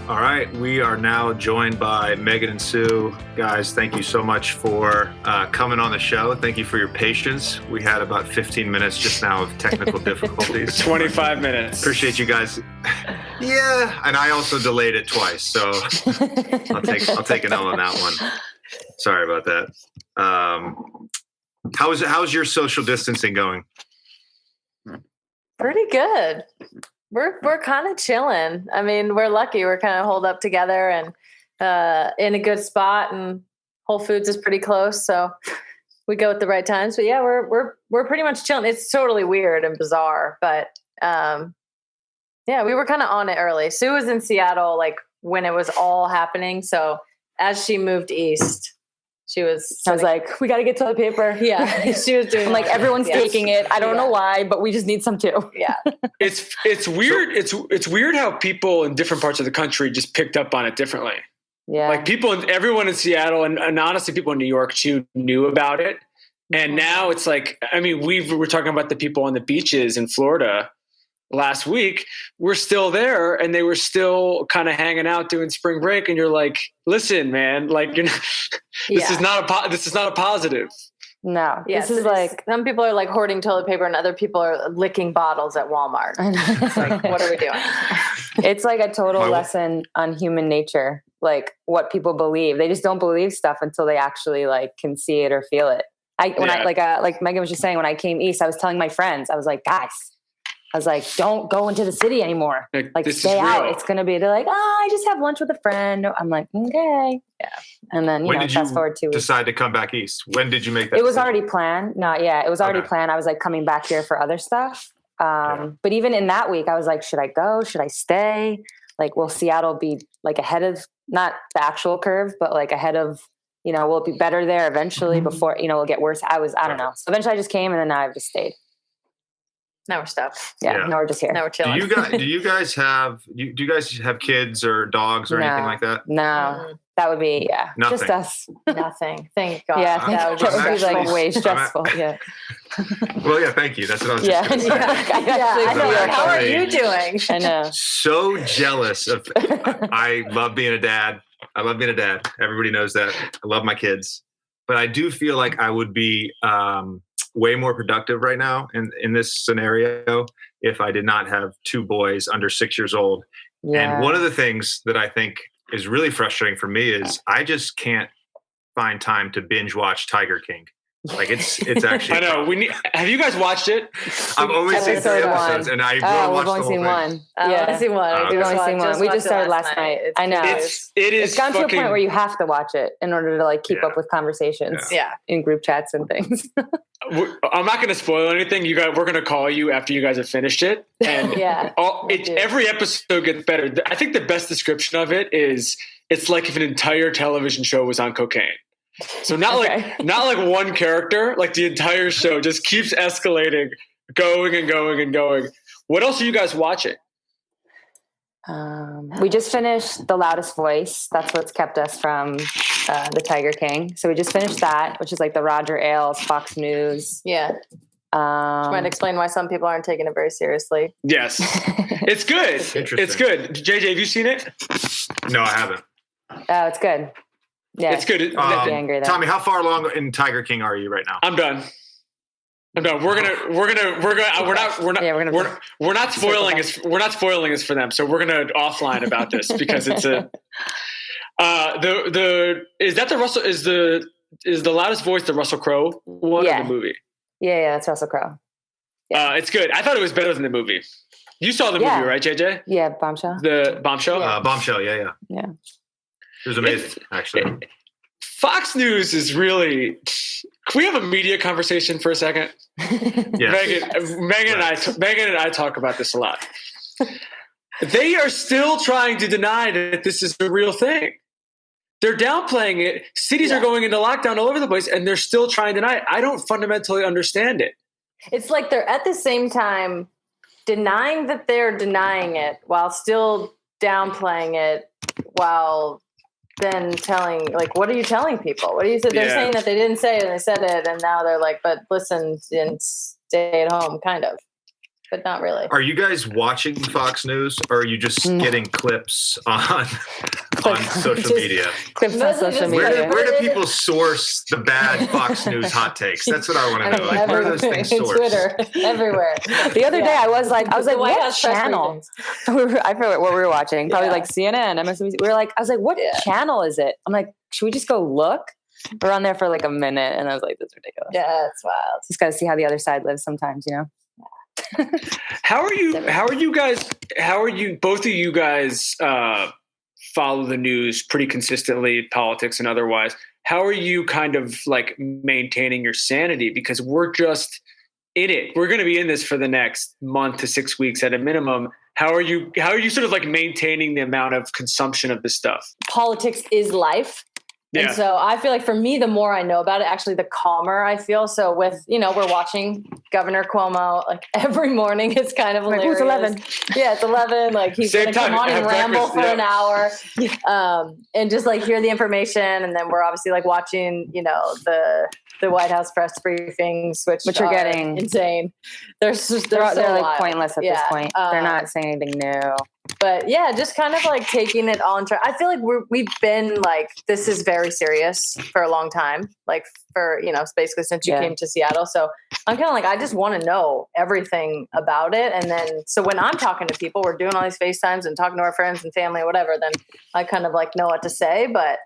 All right, we are now joined by Megan and Sue. Guys, thank you so much for coming on the show. Thank you for your patience. We had about 15 minutes just now of technical difficulties. 25 minutes. Appreciate you guys. Yeah, and I also delayed it twice, so I'll take an L on that one. Sorry about that. How's your social distancing going? Pretty good. We're kind of chilling. I mean, we're lucky. We're kind of holed up together and in a good spot, and Whole Foods is pretty close, so we go at the right times. But yeah, we're pretty much chilling. It's totally weird and bizarre, but yeah, we were kind of on it early. Sue was in Seattle like when it was all happening. So as she moved east, I was like, we got to get toilet paper. Yeah. She was doing like, everyone's taking it. I don't know why, but we just need some too. Yeah. It's weird. It's weird how people in different parts of the country just picked up on it differently. Yeah. Like everyone in Seattle and honestly people in New York too knew about it. And now it's like, I mean, we're talking about the people on the beaches in Florida last week. We're still there and they were still kind of hanging out doing spring break. And you're like, listen, man, like, you're not, this is not a positive. No, yeah, this is like, some people are like hoarding toilet paper and other people are licking bottles at Walmart. It's like, what are we doing? It's like a total lesson on human nature, like what people believe. They just don't believe stuff until they actually like can see it or feel it. Like Megan was just saying, when I came east, I was telling my friends, I was like, guys, don't go into the city anymore. Like stay out. It's going to be, they're like, I just have lunch with a friend. I'm like, okay. Yeah. And then, fast forward 2 weeks. Decide to come back east? When did you make that It was decision? already planned. It was already planned. I was like coming back here for other stuff. But even in that week, I was like, should I go? Should I stay? Like, will Seattle be like ahead of, not the actual curve, but like ahead of, will it be better there eventually before, it'll get worse? I don't know. So eventually I just came and then now I've just stayed. Now we're stuck. Yeah. Now we're just here. Now we're chilling. Do you guys have kids or dogs or anything like that? No, that would be, Nothing. Just us. Nothing. Thank God. Yeah. That would be like way stressful. Yeah. Well, yeah, thank you. That's what I was just going to say. I know. How are you doing? I know. So jealous of, I love being a dad. Everybody knows that. I love my kids. But I do feel like I would be way more productive right now in this scenario if I did not have 2 boys under 6 years old. Yeah. And one of the things that I think is really frustrating for me is I just can't find time to binge watch Tiger King. Like it's actually. I know. Have you guys watched it? I've only seen 3 episodes, and I we've only seen one. I've seen one. We've only seen one. We just started last night. I know. It's gone to a point where you have to watch it in order to like keep up with conversations. Yeah. In group chats and things. I'm not going to spoil anything. We're going to call you after you guys have finished it, and every episode gets better. I think the best description of it is it's like if an entire television show was on cocaine. So not like one character, like the entire show just keeps escalating, going and going and going. What else are you guys watching? We just finished The Loudest Voice. That's what's kept us from the Tiger King. So we just finished that, which is like the Roger Ailes, Fox News. Yeah. Might explain why some people aren't taking it very seriously. Yes. It's good. It's good. JJ, have you seen it? No, I haven't. Oh, it's good. Yeah, it's good. Angry Tommy, how far along in Tiger King are you right now? I'm done. We're not spoiling this for them. So we're gonna offline about this because it's a is the Loudest Voice the Russell Crowe one of the movie? Yeah, that's Russell Crowe. Yeah. It's good. I thought it was better than the movie. You saw the movie, right, JJ? Yeah, Bombshell. The Bombshell. Bombshell. Yeah. It was amazing, actually. Fox News is really. Can we have a media conversation for a second? Yes. Megan and I talk about this a lot. They are still trying to deny that this is a real thing. They're downplaying it. Cities are going into lockdown all over the place, and they're still trying to deny it. I don't fundamentally understand it. It's like they're at the same time denying that they're denying it while still downplaying it while then telling, like, what are you telling people? What do you say? They're saying that they didn't say it and they said it, and now they're like, but listen and stay at home, kind of. but not really. Are you guys watching Fox News, or are you just getting clips on social media? Clips on social media. Where do people source the bad Fox News hot takes? That's what I want to know. Like, where are those things sourced? Twitter, everywhere. The other day I was like, what channel? I forget what we were watching. Probably like CNN, MSNBC. I was like, what channel is it? I'm like, should we just go look? We're on there for like a minute, and I was like, "This is ridiculous." Yeah, it's wild. Just got to see how the other side lives sometimes, you know. How are you guys? How are you? Both of you guys follow the news pretty consistently, politics and otherwise. How are you kind of like maintaining your sanity? Because we're just in it. We're going to be in this for the next month to 6 weeks at a minimum. How are you sort of like maintaining the amount of consumption of this stuff? Politics is life. Yeah. And so I feel like for me, the more I know about it, actually the calmer I feel. So with, we're watching Governor Cuomo like every morning. It's kind of hilarious. It's 11. Yeah, it's 11. Like he's going to come on and ramble for an hour and just like hear the information. And then we're obviously like watching, the White House press briefings, which are getting insane. They're like pointless at this point. They're not saying anything new. But yeah, just kind of like taking it on track. I feel like we've been like, this is very serious for a long time, like for, basically since you came to Seattle. So I'm kind of like, I just want to know everything about it. And then, so when I'm talking to people, we're doing all these FaceTimes and talking to our friends and family or whatever, then I kind of like know what to say, but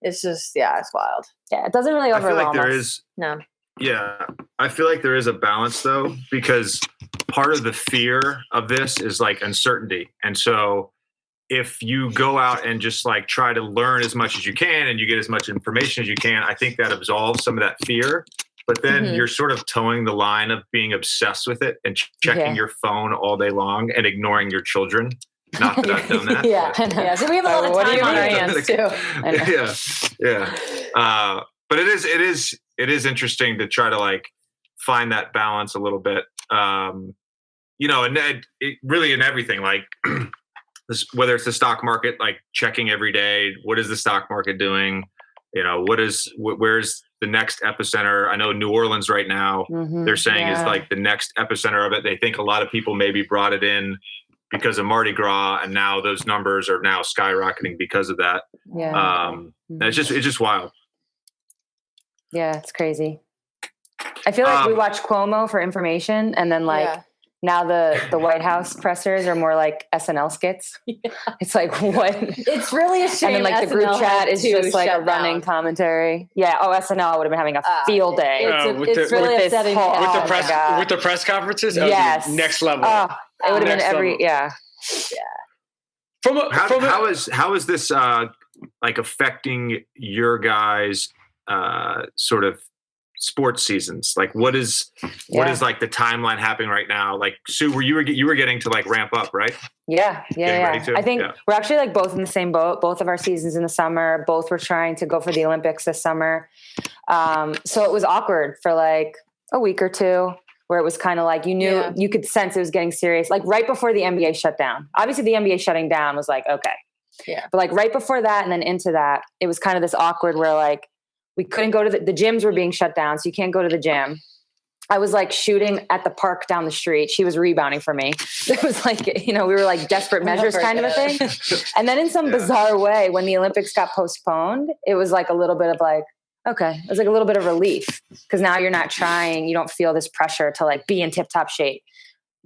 it's just, it's wild. Yeah. It doesn't really overwhelm I feel like there us. is. No. Yeah. I feel like there is a balance though, because part of the fear of this is like uncertainty. And so if you go out and just like try to learn as much as you can and you get as much information as you can, I think that absolves some of that fear. But then you're sort of towing the line of being obsessed with it and checking your phone all day long and ignoring your children. Not that I've done that. Yeah. So we have a lot of time on our hands too. Yeah. But it is interesting to try to like find that balance a little bit. And it really in everything, like whether it's the stock market, like checking every day, what is the stock market doing? Where's the next epicenter? I know New Orleans right now, they're saying is like the next epicenter of it. They think a lot of people maybe brought it in because of Mardi Gras, and now those numbers are now skyrocketing because of that. Yeah. It's just wild. Yeah, it's crazy. I feel like we watch Cuomo for information, and then now the White House pressers are more like SNL skits. Yeah. It's like, what? It's really a shame. And then like the group chat is just like a running commentary. Yeah. Oh, SNL would have been having a field day. It's really upsetting. With the press conferences? Yes. Next level. It would have been Yeah. How is this like affecting your guys' sort of sports seasons? Like what is like the timeline happening right now? Like Sue, you were getting to like ramp up, right? Yeah. I think we're actually like both in the same boat. Both of our seasons in the summer, both were trying to go for the Olympics this summer. So it was awkward for like a week or two, where it was kind of like, you could sense it was getting serious. Like right before the NBA shut down. Obviously the NBA shutting down was like, okay. Yeah. But like right before that and then into that, it was kind of this awkward where like, we couldn't go to the gyms were being shut down. So you can't go to the gym. I was like shooting at the park down the street. She was rebounding for me. It was like, we were like desperate measures kind of a thing. And then in some bizarre way, when the Olympics got postponed, it was like a little bit of like, okay. It was like a little bit of relief because now you're not trying. You don't feel this pressure to like be in tip top shape.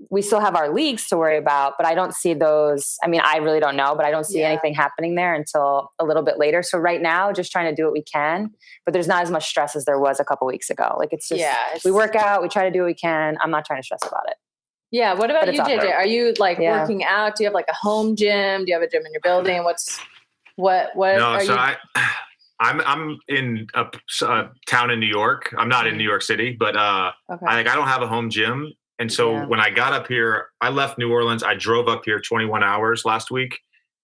We still have our leagues to worry about, but I don't see those. I mean, I really don't know, but I don't see anything happening there until a little bit later. So right now, just trying to do what we can, but there's not as much stress as there was a couple weeks ago. Like it's just, we work out, we try to do what we can. I'm not trying to stress about it. Yeah. What about you, JJ? Are you like working out? Do you have like a home gym? Do you have a gym in your building? I'm in a town in New York. I'm not in New York City, but I don't have a home gym. And so when I got up here, I left New Orleans. I drove up here 21 hours last week.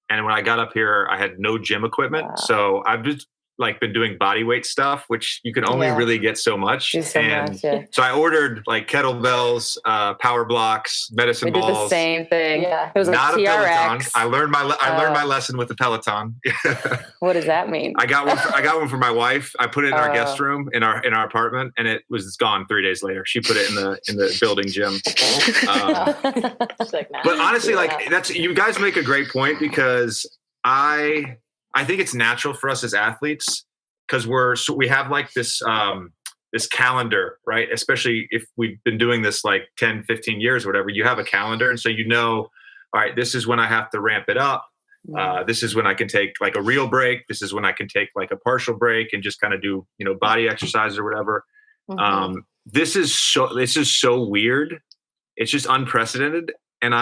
And when I got up here, I had no gym equipment. Wow. So I've just like been doing body weight stuff, which you can only really get so much. So I ordered like kettlebells, power blocks, medicine balls. We did the same thing. Yeah. It was not like TRX. A Peloton. I learned my lesson with the Peloton. What does that mean? I got one for my wife. I put it in our guest room in our apartment, and it was gone 3 days later. She put it in the building gym. But honestly, like you guys make a great point, because I think it's natural for us as athletes, because we have like this this calendar, right? Especially if we've been doing this like 10, 15 years or whatever, you have a calendar. And so, all right, this is when I have to ramp it up. This is when I can take like a real break. This is when I can take like a partial break and just kind of do, body exercise or whatever. Mm-hmm. This is so weird. It's just unprecedented. And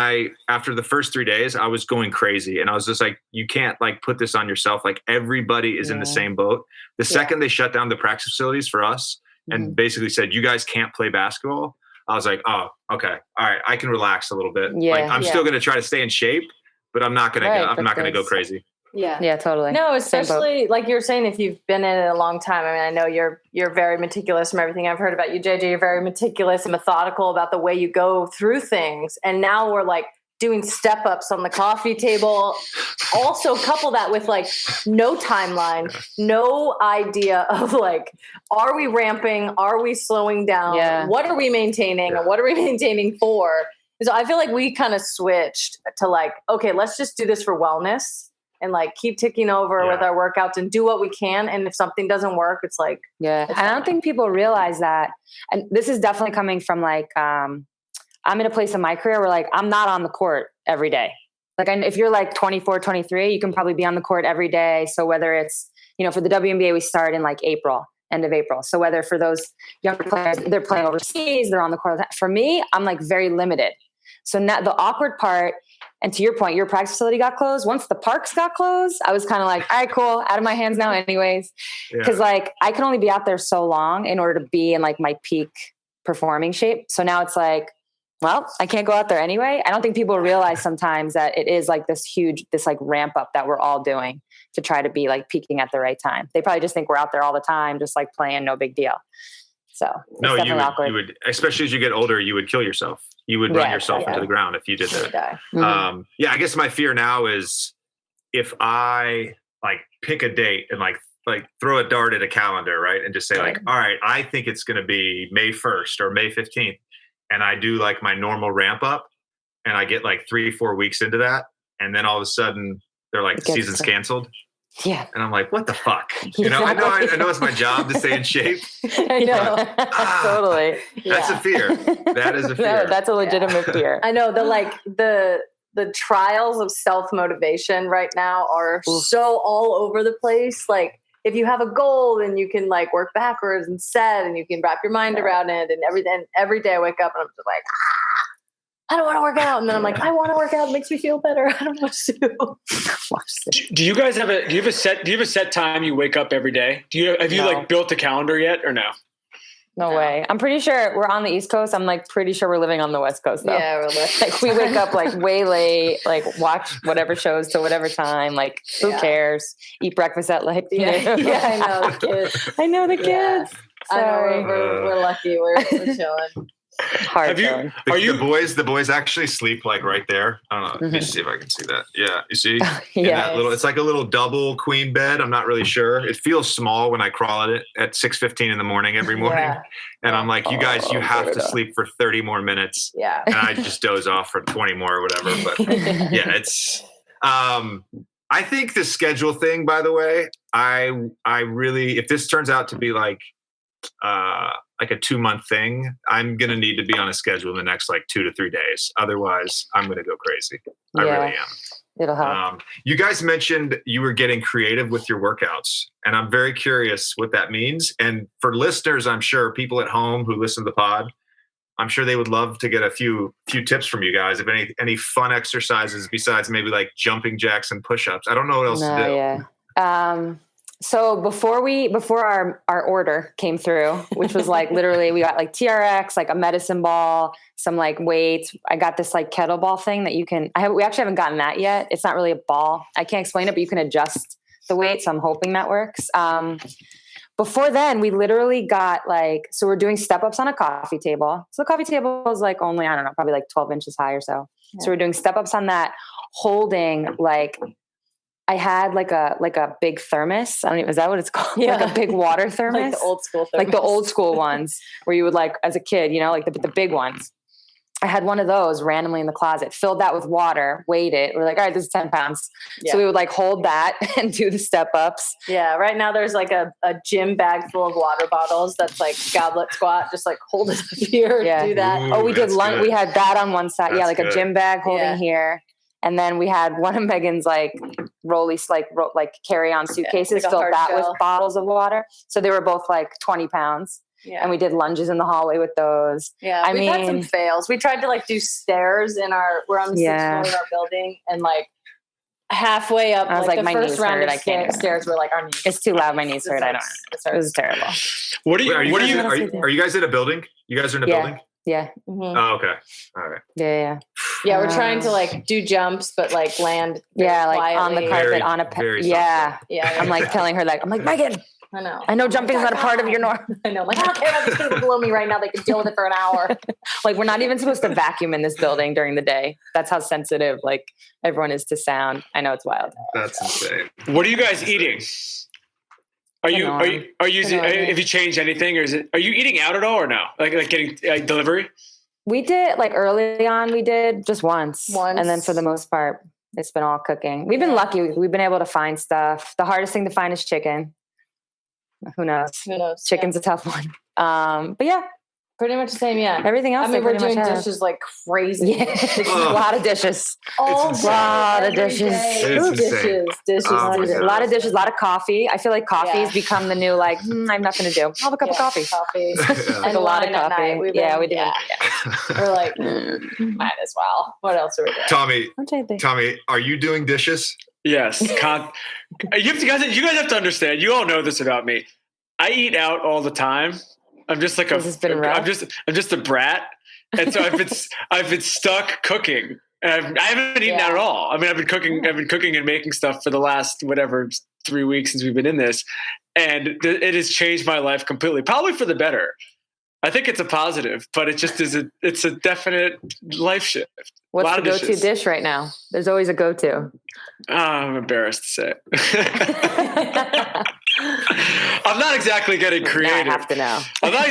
after the first 3 days, I was going crazy, and I was just like, you can't like put this on yourself. Like everybody is in the same boat. The second they shut down the practice facilities for us and basically said, you guys can't play basketball, I was like, oh, okay. All right. I can relax a little bit. Yeah, like I'm still going to try to stay in shape, but I'm not going to go crazy. Yeah, totally. No, especially like you're saying, if you've been in it a long time. I mean, I know you're very meticulous from everything I've heard about you, JJ. You're very meticulous and methodical about the way you go through things. And now we're like doing step ups on the coffee table. Also couple that with like no timeline, no idea of like, are we ramping? Are we slowing down? Yeah. What are we maintaining? And what are we maintaining for? So I feel like we kind of switched to like, okay, let's just do this for wellness. And like keep ticking over with our workouts and do what we can. And if something doesn't work, it's like, I don't think people realize that. And this is definitely coming from like, I'm in a place in my career where like, I'm not on the court every day. Like if you're like 24, 23, you can probably be on the court every day. So whether it's, for the WNBA, we start in like end of April. So whether for those younger players, they're playing overseas, they're on the court. For me, I'm like very limited. So now the awkward part, and to your point, your practice facility got closed. Once the parks got closed, I was kind of like, all right, cool, out of my hands now anyways. Because like I can only be out there so long in order to be in like my peak performing shape. So now it's like, well, I can't go out there anyway. I don't think people realize sometimes that it is like this like ramp up that we're all doing to try to be like peaking at the right time. They probably just think we're out there all the time, just like playing, no big deal. So no, you would, especially as you get older, you would kill yourself. You would run yourself into the ground if you did that. Mm-hmm. I guess my fear now is if I like pick a date and like throw a dart at a calendar, right? And just say like, all right, I think it's going to be May 1st or May 15th. And I do like my normal ramp up and I get like 3-4 weeks into that. And then all of a sudden they're like, the season's canceled. Yeah. And I'm like, what the fuck? I know it's my job to stay in shape. I know. Totally. That's a fear. That is a fear. No, that's a legitimate fear. I know the trials of self-motivation right now are so all over the place. Like if you have a goal, then you can like work backwards and set, and you can wrap your mind around it and everything. Every day I wake up and I'm just like, I don't want to work out. And then I'm like, I want to work out. It makes me feel better. I don't know what to do. Do you guys have a set time you wake up every day? Have you like built a calendar yet or no? No way. I'm pretty sure we're on the East Coast. I'm like pretty sure we're living on the West Coast though. Yeah, we're like we wake up like way late, like watch whatever shows to whatever time. Like who cares? Eat breakfast at like I know the kids. I know the kids. Sorry. I know we're lucky. We're chilling. The boys actually sleep like right there. I don't know. Let me see if I can see that. Yeah. You see? It's like a little double queen bed. I'm not really sure. It feels small when I crawl it at 6:15 in the morning every morning. Yeah. And I'm like, you guys, you have to sleep for 30 more minutes. Yeah. And I just doze off for 20 more or whatever. But it's I think the schedule thing, by the way, I really, if this turns out to be like a 2-month thing, I'm going to need to be on a schedule in the next like 2 to 3 days. Otherwise I'm going to go crazy. I really am. It'll help. You guys mentioned you were getting creative with your workouts, and I'm very curious what that means. And for listeners, I'm sure people at home who listen to the pod, I'm sure they would love to get a few tips from you guys. If any fun exercises besides maybe like jumping jacks and push-ups. I don't know what else to do. Yeah. So before our order came through, which was like literally we got like TRX, like a medicine ball, some like weights. I got this like kettlebell thing that we actually haven't gotten that yet. It's not really a ball. I can't explain it, but you can adjust the weight. So I'm hoping that works. Before then, we literally got so we're doing step-ups on a coffee table. So the coffee table is only, I don't know, probably 12 inches high or so. Yeah. So we're doing step-ups on that, holding I had a big thermos. I don't even, is that what it's called? Yeah. Like a big water thermos? Like the old school thermos. Like the old school ones where you would as a kid, the big ones. I had one of those randomly in the closet, filled that with water, weighed it. We're all right, this is 10 pounds. Yeah. So we would hold that and do the step ups. Yeah. Right now there's a gym bag full of water bottles. That's goblet squat. Just hold it up here. Yeah. Do that. Ooh, we did lunge. We had that on one side. That's a gym bag holding here. And then we had one of Megan's rollies, carry-on suitcases, filled that with bottles of water. So they were both 20 pounds. Yeah. And we did lunges in the hallway with those. Yeah. We've had some fails. We tried to do stairs we're on the 6th floor of our building, and halfway up, I was the my first knees round hurt. of stairs were our knees. It's too loud. My knees hurt. I don't know. It was terrible. Are you guys in a building? You guys are in a building? Yeah. Mm-hmm. Oh, okay. All right. Yeah. Yeah, we're trying to do jumps, but land. Yeah, on the carpet, very, on a yeah. I'm telling her Megan. I know jumping is not a part of your norm. I know. I don't care about this thing below me right now. They can deal with it for an hour. We're not even supposed to vacuum in this building during the day. That's how sensitive everyone is to sound. I know, it's wild. That's insane. What are you guys eating? Have you changed anything, or are you eating out at all, or no? Getting delivery? We did early on. We did just once, and then for the most part, it's been all cooking. We've been lucky. We've been able to find stuff. The hardest thing to find is chicken. Who knows? Chicken's a tough one. But yeah, pretty much the same. Yeah. Everything else. We're doing dishes crazy. Yeah. A lot of dishes. A lot of dishes. Dishes. A lot of dishes. A lot of coffee. I feel coffee has become the new I have nothing to do. I'll have a cup of coffee. And a lot of coffee. We do. We're might as well. What else are we doing? Tommy, are you doing dishes? Yes. You guys have to understand. You all know this about me. I eat out all the time. I'm just I'm just a brat, and so I've been stuck cooking. And I haven't eaten out at all. I mean, I've been cooking and making stuff for the last 3 weeks since we've been in this, and it has changed my life completely. Probably for the better. I think it's a positive, but it just is it's a definite life shift. What's the go-to dish right now? There's always a go-to. I'm embarrassed to say it. I'm not exactly getting creative. I have to know. I'm not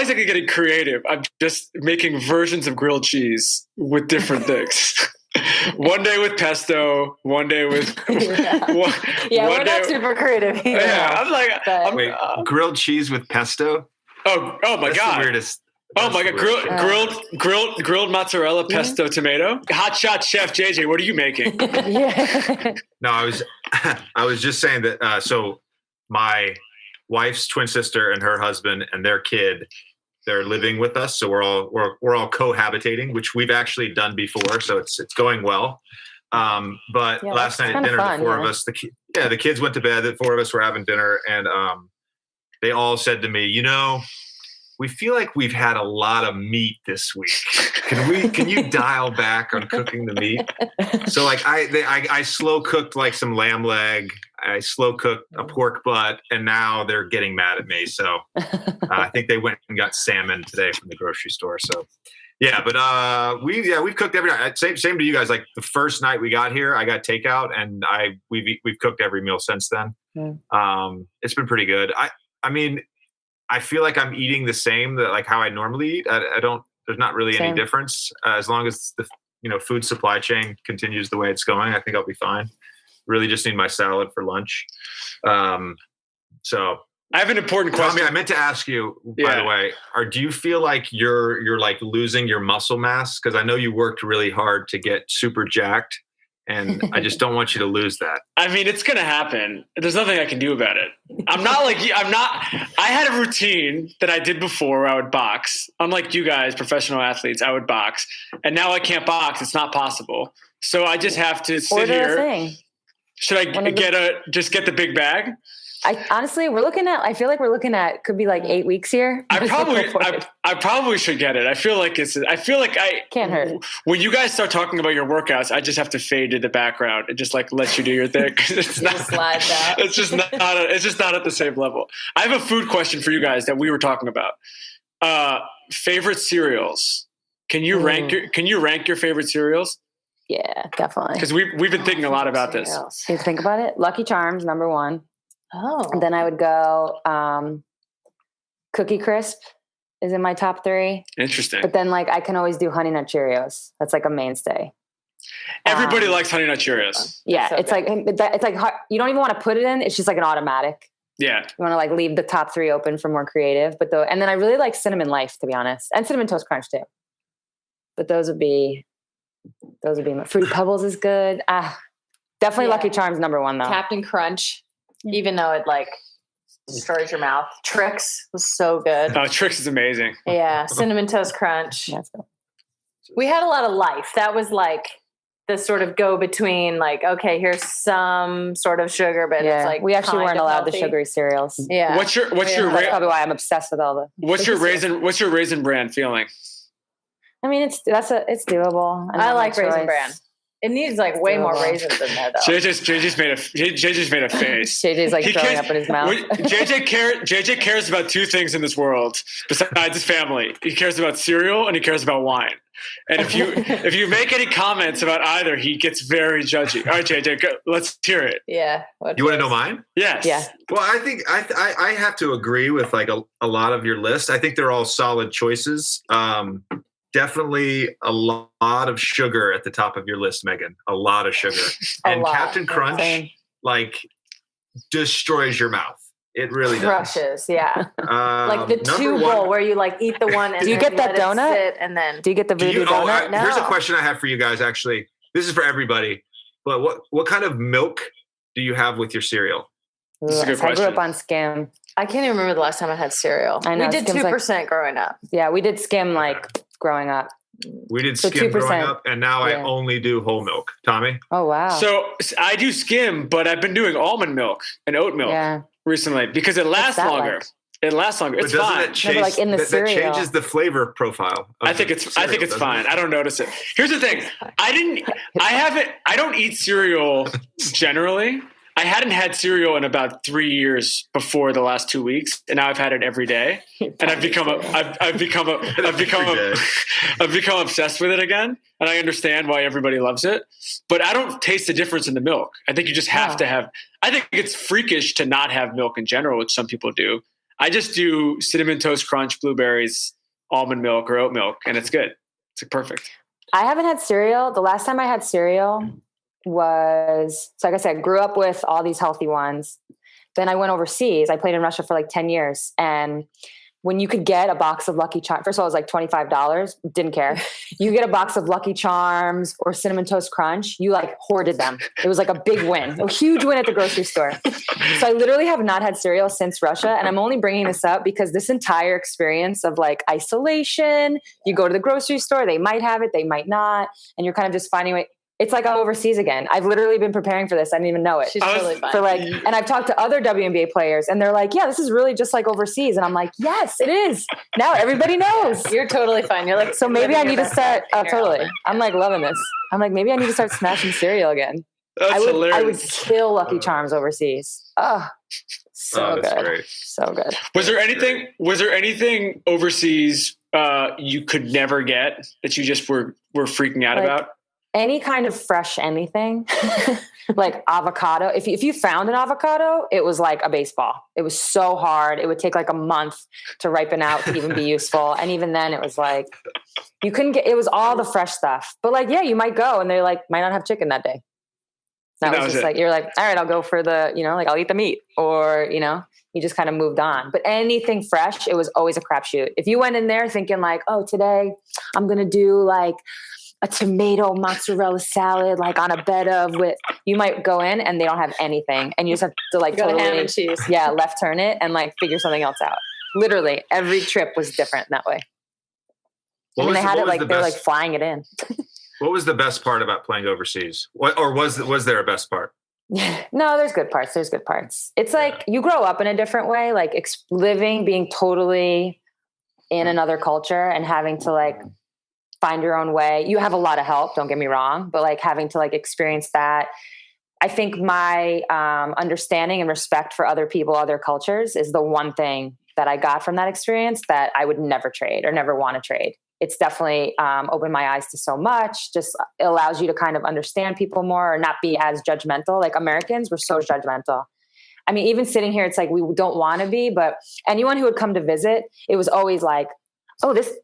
exactly getting creative. I'm just making versions of grilled cheese with different things. One day with pesto, one day with we're not super creative either. Yeah, I'm grilled cheese with pesto. Oh my That's God! The weirdest. Oh my God! Grilled mozzarella pesto tomato. Hot shot chef JJ, what are you making? No, I was just saying that. So my wife's twin sister and her husband and their kid, they're living with us. So we're all cohabitating, which we've actually done before. So it's going well. But last night at dinner, the four of us, the kids went to bed. The four of us were having dinner, and they all said to me, we feel like we've had a lot of meat this week. Can you dial back on cooking the meat? So I slow cooked some lamb leg. I slow cooked a pork butt, and now they're getting mad at me. So I think they went and got salmon today from the grocery store. So yeah, but we've cooked every night. Same to you guys. The first night we got here, I got takeout, and we've cooked every meal since then. It's been pretty good. I mean, I feel like I'm eating the same how I normally eat. There's not really any difference as long as the food supply chain continues the way it's going. I think I'll be fine. Really just need my salad for lunch. So I have an important question. Tommy, I meant to ask you, by the way, do you feel like you're losing your muscle mass? Because I know you worked really hard to get super jacked, and I just don't want you to lose that. I mean, it's going to happen. There's nothing I can do about it. I had a routine that I did before where I would box. Unlike you guys, professional athletes, I would box. And now I can't box. It's not possible. So I just have to sit here. Order a thing. Should I just get the big bag? I feel like we're looking at could be like 8 weeks here. I probably should get it. I feel like I can't hurt. When you guys start talking about your workouts, I just have to fade to the background and just like let you do your thing. It's not slides out. It's just not at the same level. I have a food question for you guys that we were talking about. Favorite cereals. Can you rank your favorite cereals? Yeah, definitely. Because we've been thinking a lot about this. You think about it. Lucky Charms, number one. Oh. And then I would go Cookie Crisp is in my top 3. Interesting. But then like I can always do Honey Nut Cheerios. That's like a mainstay. Everybody likes Honey Nut Cheerios. Yeah, so it's like you don't even want to put it in. It's just like an automatic. Yeah. You want to like leave the top 3 open for more creative. And then I really like Cinnamon Life, to be honest, and Cinnamon Toast Crunch too. But those would be my Fruity Pebbles is good. Definitely Lucky Charms number 1 though. Captain Crunch, even though it like destroys your mouth. Trix was so good. Oh, Trix is amazing. Yeah, Cinnamon Toast Crunch. That's good. We had a lot of Life. That was like the sort of go between like, okay, here's some sort of sugar, but it's like we actually weren't allowed healthy. the sugary cereals. Yeah. What's your That's probably why I'm obsessed with all the. What's your Raisin Bran feeling? I mean, it's doable. I like Raisin Bran. It needs like way more raisins in there, though. JJ's made a face. JJ's like throwing up in his mouth. JJ cares about 2 things in this world besides his family. He cares about cereal and he cares about wine. And if you make any comments about either, he gets very judgy. All right, JJ, let's hear it. Yeah. You want to know mine? Yes. Yeah. Well, I think I have to agree with like a lot of your list. I think they're all solid choices. Definitely a lot of sugar at the top of your list, Megan. A lot of sugar. And Captain Crunch like destroys your mouth. It really does. Crushes, yeah. Like the 2 bowl where you like eat the one and do you get that donut? And then do you get the voodoo donut? No. Here's a question I have for you guys. Actually, this is for everybody. But what kind of milk do you have with your cereal? That's a good question. I grew up on Skim. I can't even remember the last time I had cereal. I know, we did 2% growing up. Yeah, we did Skim like growing up. We did Skim growing up, and now I only do whole milk. Tommy? Oh, wow. So I do Skim, but I've been doing almond milk and oat milk recently because it lasts longer. Like? It lasts longer. It's fine. Like in the cereal. That changes the flavor profile. I think it's fine. I don't notice it. Here's the thing. I don't eat cereal generally. I hadn't had cereal in about 3 years before the last 2 weeks, and now I've had it every day. And I've become obsessed with it again. And I understand why everybody loves it, but I don't taste the difference in the milk. I think you just have to have. I think it's freakish to not have milk in general, which some people do. I just do Cinnamon Toast Crunch, blueberries, almond milk, or oat milk, and it's good. It's perfect. I haven't had cereal. The last time I had cereal was, so like I said, grew up with all these healthy ones. Then I went overseas. I played in Russia for like 10 years. And when you could get a box of Lucky Charms, first of all, it was like $25. Didn't care. You get a box of Lucky Charms or Cinnamon Toast Crunch. You like hoarded them. It was like a big win, a huge win at the grocery store. So I literally have not had cereal since Russia. And I'm only bringing this up because this entire experience of like isolation, you go to the grocery store, they might have it, they might not. And you're kind of just finding it. It's like I'm overseas again. I've literally been preparing for this. I didn't even know it. She's totally fine. For like, and I've talked to other WNBA players and they're like, yeah, this is really just like overseas. And I'm like, yes, it is. Now everybody knows. You're totally fine. You're like, so maybe I need to start. Totally. I'm like loving this. I'm like, maybe I need to start smashing cereal again. That's hilarious. I would kill Lucky Charms overseas. Oh, so good. Great. So good. Was there anything overseas you could never get that you just were freaking out about? Any kind of fresh anything, like avocado. If you found an avocado, it was like a baseball. It was so hard. It would take like a month to ripen out to even be useful. And even then it was like, you couldn't get, it was all the fresh stuff. But like, yeah, you might go and they like might not have chicken that day. That was just like, you're like, all right, I'll go for the, like I'll eat the meat, or, you just kind of moved on. But anything fresh, it was always a crapshoot. If you went in there thinking like, oh, today I'm going to do like a tomato mozzarella salad, like on a bed of with, you might go in and they don't have anything. And you just have to like totally ham and cheese. Yeah, left turn it and like figure something else out. Literally every trip was different that way. And they had it like, they were like flying it in. What was the best part about playing overseas? Was there a best part? No, there's good parts. It's like you grow up in a different way, like being totally in another culture and having to like find your own way. You have a lot of help, don't get me wrong, but like having to like experience that. I think my understanding and respect for other people, other cultures is the one thing that I got from that experience that I would never trade or never want to trade. It's definitely opened my eyes to so much, just allows you to kind of understand people more or not be as judgmental. Like Americans, we're so judgmental. I mean, even sitting here, it's like, we don't want to be, but anyone who would come to visit, it was always like, oh, this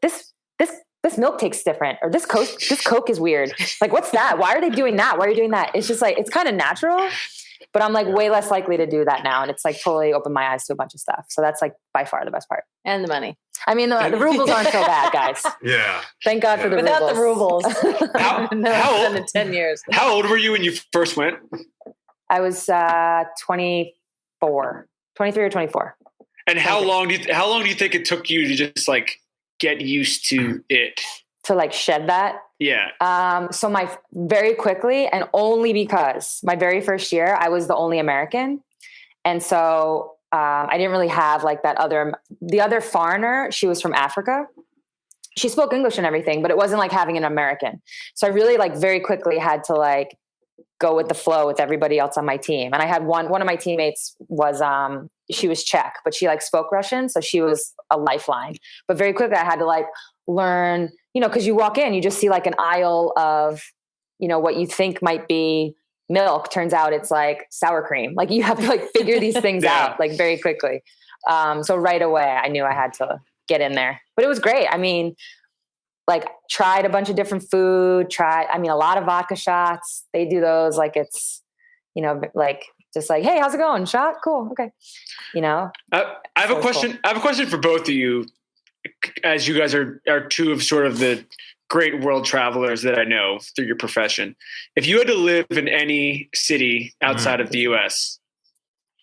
milk tastes different, or this Coke is weird. Like, what's that? Why are they doing that? Why are you doing that? It's just like, it's kind of natural, but I'm like way less likely to do that now. And it's like totally opened my eyes to a bunch of stuff. So that's like by far the best part. And the money. I mean, the rubles aren't so bad, guys. Yeah. Thank God for the Without rubles. the rubles. How old? 10 years. How old were you when you first went? I was 23 or 24. And how long do you think it took you to just get used to it? To shed that? Yeah. So very quickly, and only because my very first year, I was the only American. And so I didn't really have the other foreigner, she was from Africa. She spoke English and everything, but it wasn't like having an American. So I really very quickly had to go with the flow with everybody else on my team. And I had one of my teammates was, she was Czech, but she spoke Russian. So she was a lifeline, but very quickly I had to learn, cause you walk in, you just see an aisle of, what you think might be milk. Turns out it's sour cream. You have to figure these things out very quickly. So right away I knew I had to get in there, but it was great. I mean, tried a bunch of different food, a lot of vodka shots. They do those it's, just hey, how's it going? Shot? Cool. Okay. I have a question. Cool. I have a question for both of you, as you guys are two of sort of the great world travelers that I know through your profession. If you had to live in any city outside of the US,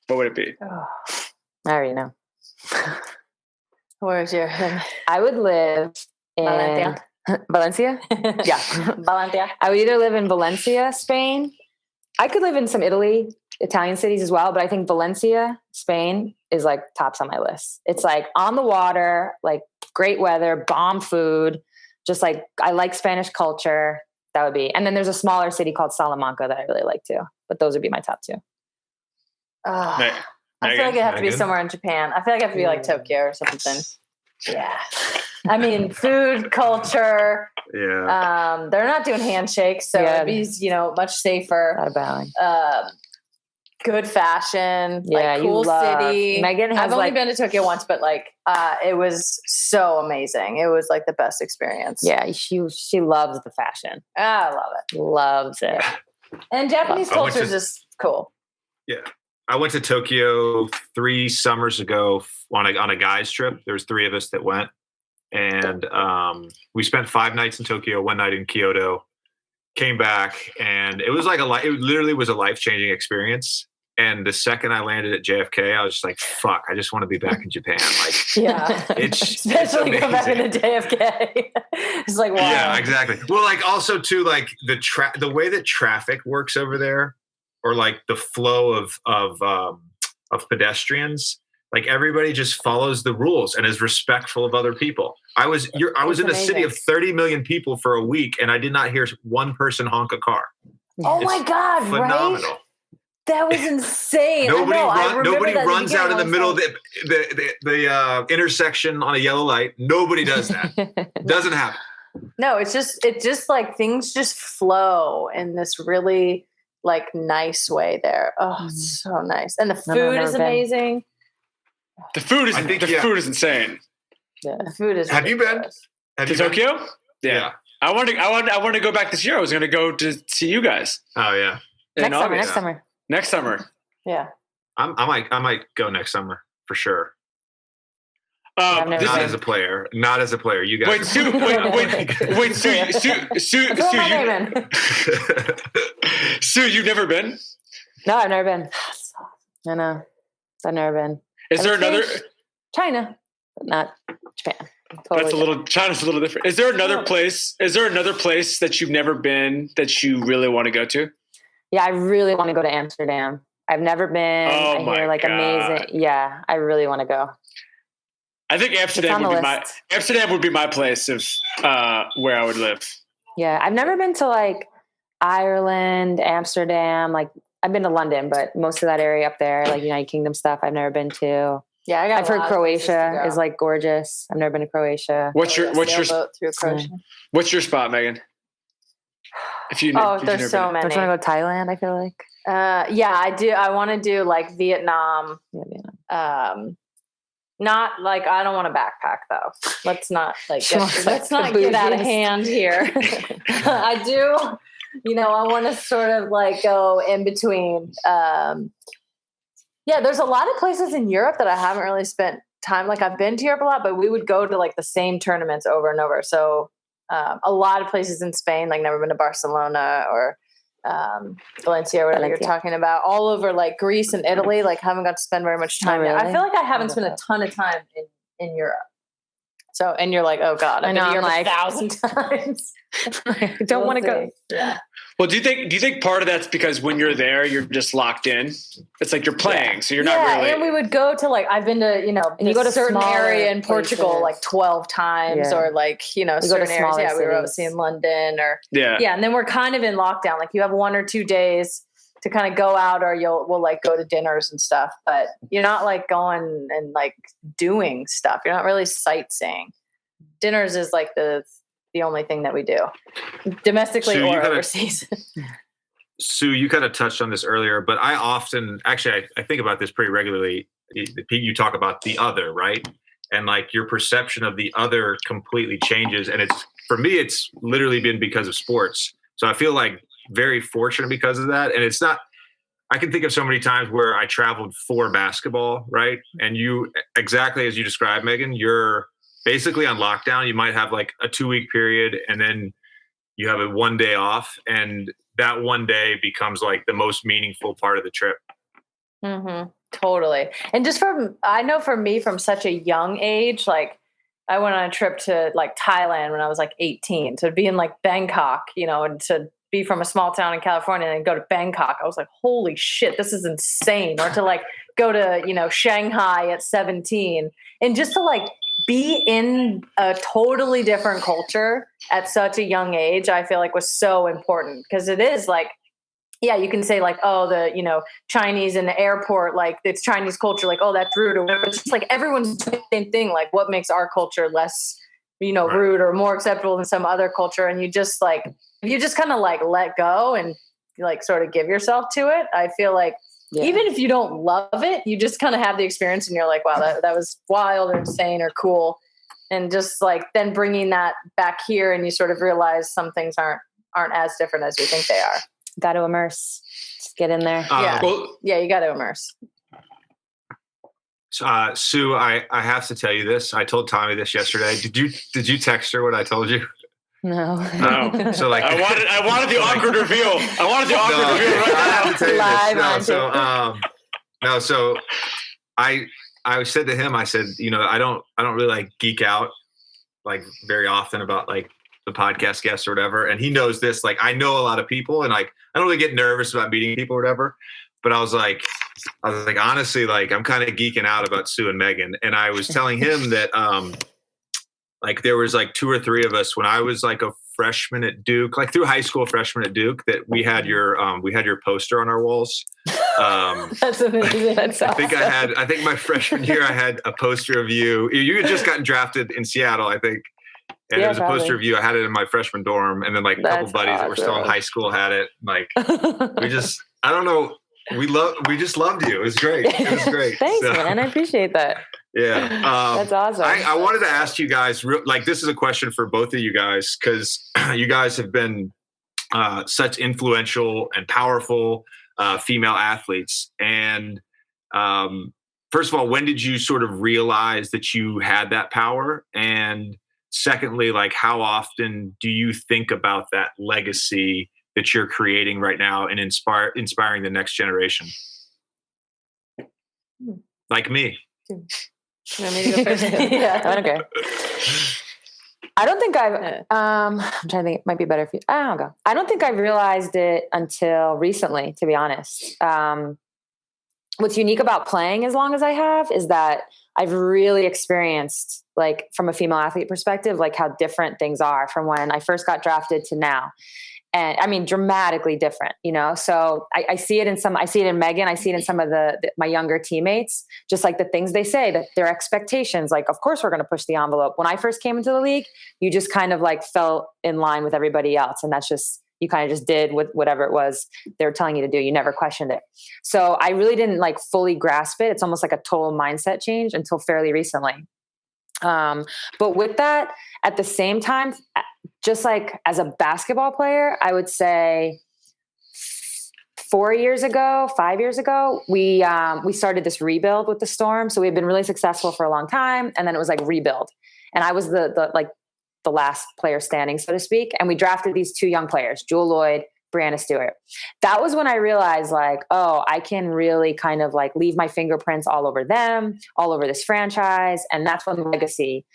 what would it be? Oh, I already know. Where's your? I would live in Valencia. Yeah. Valencia. I would either live in Valencia, Spain. I could live in some Italian cities as well, but I think Valencia, Spain is tops on my list. It's on the water, great weather, bomb food. Just I like Spanish culture. That would be. And then there's a smaller city called Salamanca that I really like too. But those would be my top two. I feel like it have to be somewhere in Japan. I feel like it have to be Tokyo or something. Yeah. I mean, food, culture. Yeah. They're not doing handshakes, so it'd be, much safer. Not bowing. Good fashion. Yeah, cool city. Megan has I've only been to Tokyo once, but it was so amazing. It was the best experience. Yeah, she loves the fashion. I love it. Loves it. And Japanese culture is just cool. Yeah. I went to Tokyo 3 summers ago on a guys trip. There was 3 of us that went, and we spent 5 nights in Tokyo, 1 night in Kyoto, came back, and it was it literally was a life-changing experience. And the second I landed at JFK, I was just fuck, I just want to be back in Japan. Yeah. Especially come back into JFK. It's wow. Yeah, exactly. Well, also too, the way that traffic works over there, or the flow of pedestrians, everybody just follows the rules and is respectful of other people. I was in a city of 30 million people for a week, and I did not hear one person honk a car. Oh my God. Phenomenal. Right? That was insane. Nobody runs out in the middle of the intersection on a yellow light. Nobody does that. Doesn't happen. No, it's just things just flow in this really nice way there. Oh, it's so nice. And the food is amazing. The food is insane. Yeah. The food is Have ridiculous. you been? To Tokyo? Yeah. I want to go back this year. I was going to go to see you guys. Oh yeah. Next summer. Yeah. I might go next summer for sure. Not as a player. You guys. Wait, Sue, you've never been? No, I've never been. I know. I've never been. Is there another? China, but not Japan. Totally China's a little different. Is there another place that you've never been that you really want to go to? Yeah, I really want to go to Amsterdam. I've never been. I hear like God. Amazing. Yeah, I really want to go. I think Amsterdam would be my place of where I would live. Yeah, I've never been to like Ireland, Amsterdam. Like I've been to London, but most of that area up there, like United Kingdom stuff, I've never been to. Yeah, I've heard Croatia is like gorgeous. I've never been to Croatia. What's your spot, Megan? There's so many. Don't you want to go to Thailand? I feel like. Yeah, I do. I want to do like Vietnam. Yeah. Not like I don't want to backpack though. Let's not let's not get out of hand here. I do. I want to sort of like go in between. There's a lot of places in Europe that I haven't really spent time. Like I've been to Europe a lot, but we would go to like the same tournaments over and over. So a lot of places in Spain, like never been to Barcelona or Valencia or whatever you're talking about. All over like Greece and Italy, like haven't got to spend very much time. Really? I feel like I haven't spent a ton of time in Europe. So, and you're like, oh God, I've been to Europe like 1,000 times. I don't want to go. Yeah. Well, do you think part of that's because when you're there, you're just locked in? It's like you're playing, so you're not really. Yeah, and we would go to like, I've been to, and you go to a certain area in Portugal like 12 times or like, certain areas. Yeah, we were obviously in London or. Yeah, and then we're kind of in lockdown. Like you have 1 or 2 days to kind of go out or we'll like go to dinners and stuff, but you're not like going and like doing stuff. You're not really sightseeing. Dinners is like the only thing that we do domestically or overseas. Sue, you kind of touched on this earlier, but I often, actually, I think about this pretty regularly. You talk about the other, right? And like your perception of the other completely changes. And for me, it's literally been because of sports. So I feel like very fortunate because of that. And it's not, I can think of so many times where I traveled for basketball, right? And you, exactly as you described, Megan, you're basically on lockdown. You might have like a 2-week period and then you have a 1 day off, and that 1 day becomes like the most meaningful part of the trip. Mm-hmm. Totally. And just I know for me from such a young age, like I went on a trip to like Thailand when I was like 18 to be in like Bangkok, and to be from a small town in California and go to Bangkok. I was like, holy shit, this is insane. Or to like go to, Shanghai at 17 and just to like be in a totally different culture at such a young age, I feel like was so important because it is like, yeah, you can say like, oh, the, Chinese in the airport, like it's Chinese culture, like, oh, that's rude or whatever. It's just like everyone's doing the same thing. Like what makes our culture less, rude or more acceptable than some other culture. And you just like, if you just kind of like let go and like sort of give yourself to it, I feel like even if you don't love it, you just kind of have the experience and you're like, wow, that was wild or insane or cool. And just like then bringing that back here and you sort of realize some things aren't as different as we think they are. Got to immerse. Just get in there. You got to immerse. Sue, I have to tell you this. I told Tommy this yesterday. Did you text her what I told you? No. So like I wanted the awkward reveal. I wanted the awkward reveal right now. I have to tell you this. So I said to him, I said, I don't really like geek out like very often about like the podcast guests or whatever. And he knows this. Like I know a lot of people and like I don't really get nervous about meeting people or whatever. But I was like, honestly, like I'm kind of geeking out about Sue and Megan. And I was telling him that like there was like 2 or 3 of us when I was like a freshman at Duke, like through high school freshman at Duke, that we had your poster on our walls. That's amazing. That's awesome. I think my freshman year I had a poster of you. You had just gotten drafted in Seattle, I think. And there was a poster of you. I had it in my freshman dorm. And then like a couple buddies that were still in high school had it. Like I don't know. We just loved you. It was great. It was great. Thanks, man. I appreciate that. Yeah. That's awesome. I wanted to ask you guys, like, this is a question for both of you guys, because you guys have been such influential and powerful female athletes. And first of all, when did you sort of realize that you had that power? And secondly, like, how often do you think about that legacy that you're creating right now and inspiring the next generation? Like me. Want me to go first? Yeah. Okay. I don't think I'm trying to think, it might be better if you, I don't know. I don't think I've realized it until recently, to be honest. What's unique about playing as long as I have is that I've really experienced, like, from a female athlete perspective, like how different things are from when I first got drafted to now. And I mean, dramatically different, you know? So I see it I see it in Megan. I see it in some of my younger teammates, just like the things they say, that their expectations, like, of course we're going to push the envelope. When I first came into the league, you just kind of like fell in line with everybody else. And that's just, you kind of just did with whatever it was they were telling you to do. You never questioned it. So I really didn't like fully grasp it. It's almost like a total mindset change until fairly recently. But with that, at the same time, just like as a basketball player, I would say 5 years ago, we started this rebuild with the Storm. So we've been really successful for a long time. And then it was like rebuild. And I was the last player standing, so to speak. And we drafted these 2 young players, Jewel Lloyd, Brianna Stewart. That was when I realized, like, oh, I can really kind of like leave my fingerprints all over them, all over this franchise. And that's when legacy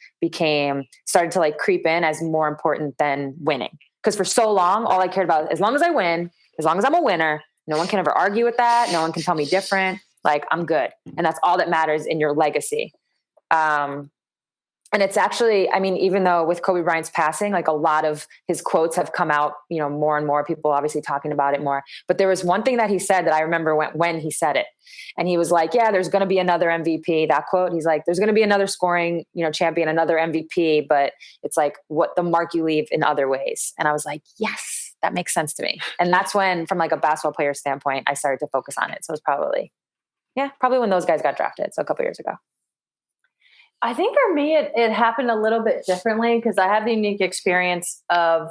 started to like creep in as more important than winning. Because for so long, all I cared about, as long as I win, as long as I'm a winner, no one can ever argue with that. No one can tell me different. Like, I'm good. And that's all that matters in your legacy. And it's actually, I mean, even though with Kobe Bryant's passing, like a lot of his quotes have come out, you know, more and more people obviously talking about it more. But there was one thing that he said that I remember when he said it. And he was like, yeah, there's going to be another MVP. That quote, he's like, there's going to be another scoring, you know, champion, another MVP. But it's like what the mark you leave in other ways. And I was like, yes, that makes sense to me. And that's when, from like a basketball player standpoint, I started to focus on it. So it was probably when those guys got drafted. So a couple years ago. I think for me, it happened a little bit differently because I have the unique experience of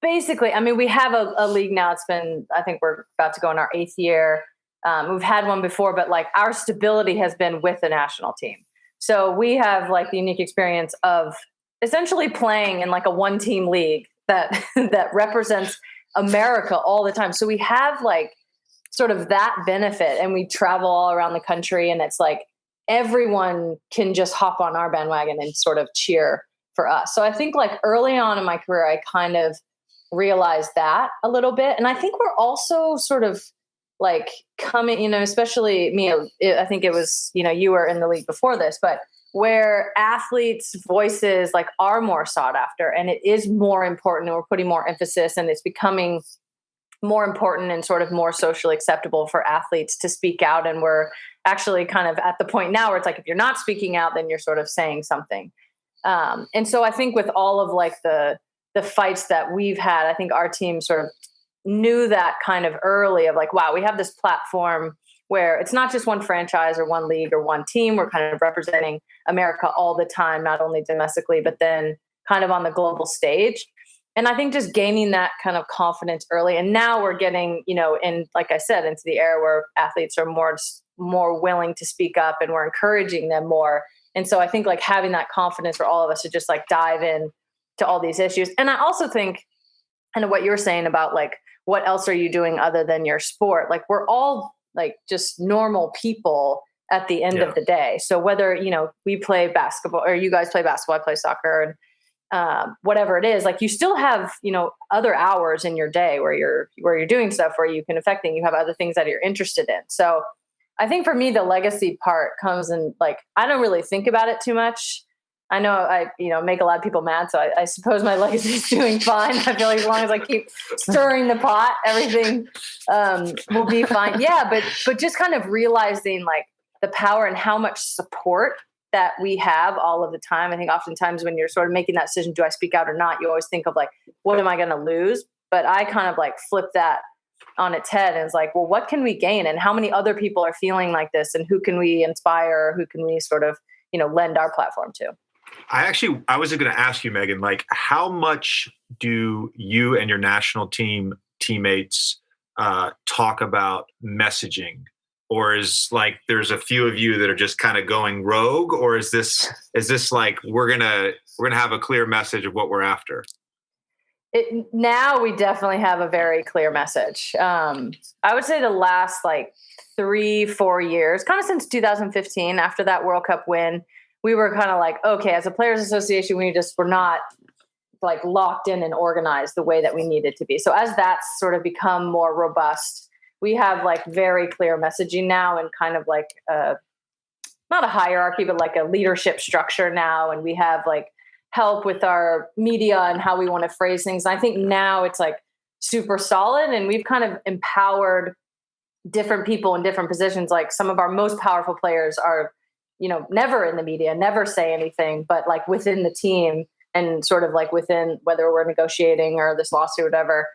basically, I mean, we have a league now. It's been, I think we're about to go in our 8th year. We've had one before, but like our stability has been with the national team. So we have like the unique experience of essentially playing in like a 1-team league that represents America all the time. So we have like sort of that benefit, and we travel all around the country, and it's like, everyone can just hop on our bandwagon and sort of cheer for us. So I think like early on in my career, I kind of realized that a little bit. And I think we're also sort of like coming, you know, especially me, I think it was, you know, you were in the league before this, but where athletes' voices like are more sought after, and it is more important, and we're putting more emphasis, and it's becoming more important and sort of more socially acceptable for athletes to speak out. And we're actually kind of at the point now where it's like, if you're not speaking out, then you're sort of saying something. And so I think with all of like the fights that we've had, I think our team sort of knew that kind of early of like, wow, we have this platform where it's not just one franchise or one league or one team. We're kind of representing America all the time, not only domestically, but then kind of on the global stage. And I think just gaining that kind of confidence early. And now we're getting, you know, in, like I said, into the era where athletes are more willing to speak up, and we're encouraging them more. And so I think like having that confidence for all of us to just like dive in to all these issues. And I also think, and what you're saying about like, what else are you doing other than your sport? Like we're all like just normal people at the end of the day. So whether, you know, we play basketball or you guys play basketball, I play soccer, and whatever it is, like you still have, you know, other hours in your day where you're doing stuff where you can affect things. You have other things that you're interested in. So I think for me, the legacy part comes in like, I don't really think about it too much. I know I, you know, make a lot of people mad. So I suppose my legacy is doing fine. I feel like as long as I keep stirring the pot, everything will be fine. Yeah. But just kind of realizing like the power and how much support that we have all of the time. I think oftentimes when you're sort of making that decision, do I speak out or not? You always think of like, what am I going to lose? But I kind of like flip that on its head, and it's like, well, what can we gain? And how many other people are feeling like this? And who can we inspire? Who can we sort of, you know, lend our platform to? I was going to ask you, Megan, like how much do you and your national team teammates talk about messaging? Or is like there's a few of you that are just kind of going rogue, or is this like we're gonna have a clear message of what we're after? Now we definitely have a very clear message. I would say the last like 3-4 years, kind of since 2015, after that World Cup win, we were kind of like, okay, as a players association, we're not like locked in and organized the way that we needed to be. So as that's sort of become more robust, we have like very clear messaging now and kind of like not a hierarchy, but like a leadership structure now. And we have like help with our media and how we want to phrase things. And I think now it's like super solid, and we've kind of empowered different people in different positions. Like some of our most powerful players are, never in the media, never say anything, but like within the team and sort of like within, whether we're negotiating or this lawsuit or whatever,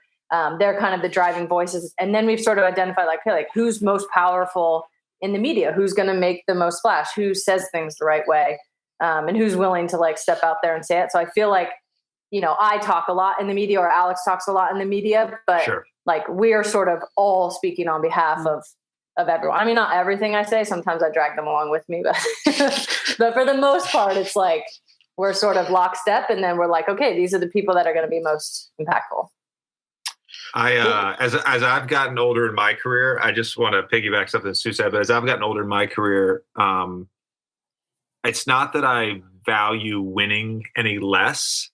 they're kind of the driving voices. And then we've sort of identified like, hey, like who's most powerful in the media, who's going to make the most splash, who says things the right way, and who's willing to like step out there and say it. So I feel like, I talk a lot in the media, or Alex talks a lot in the media, but like we're sort of all speaking on behalf of everyone. I mean, not everything I say, sometimes I drag them along with me, but but for the most part, it's like we're sort of lockstep, and then we're like, okay, these are the people that are going to be most impactful. As I've gotten older in my career, I just want to piggyback something Sue said, but as I've gotten older in my career, it's not that I value winning any less,